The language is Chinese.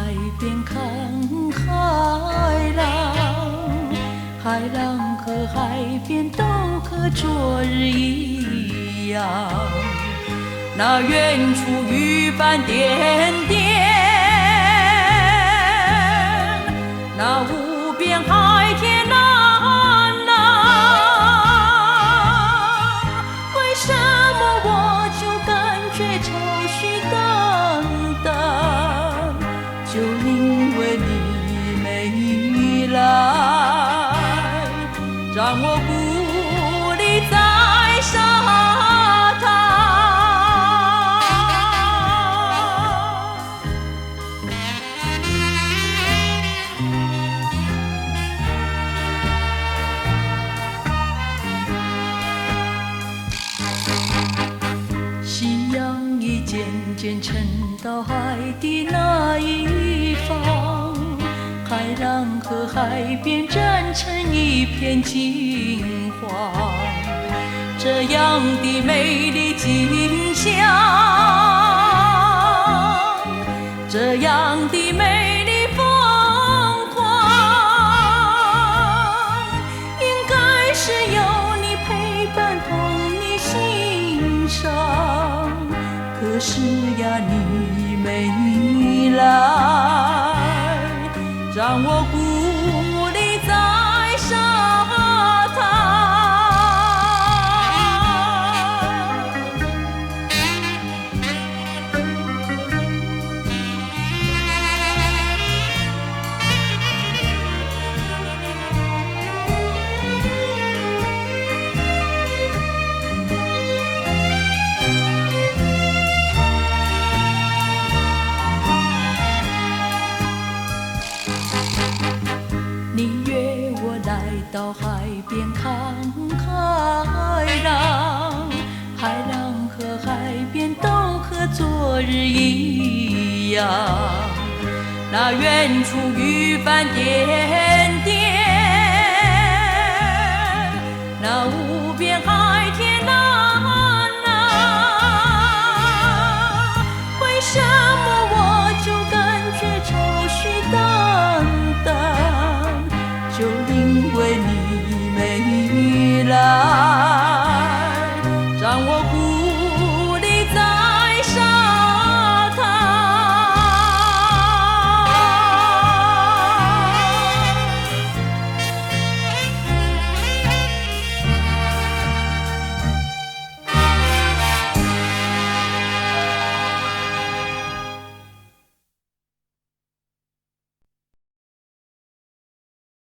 海边看海浪，海浪和海边都和昨日一样。那远处渔帆点点，那无边海天蓝蓝。为什么我就感觉愁绪淡淡？就因为你没来，让我孤立在沙滩。夕阳已渐渐沉到海的那一方，海浪和海边染成一片金黄。这样的美丽景象，这样的美丽风光，应该是有你陪伴同你欣赏。可是呀，你没来，让我孤立在沙滩。你约我来到海边看海浪，海浪和海边都和昨日一样。那远处渔帆点点，那无边海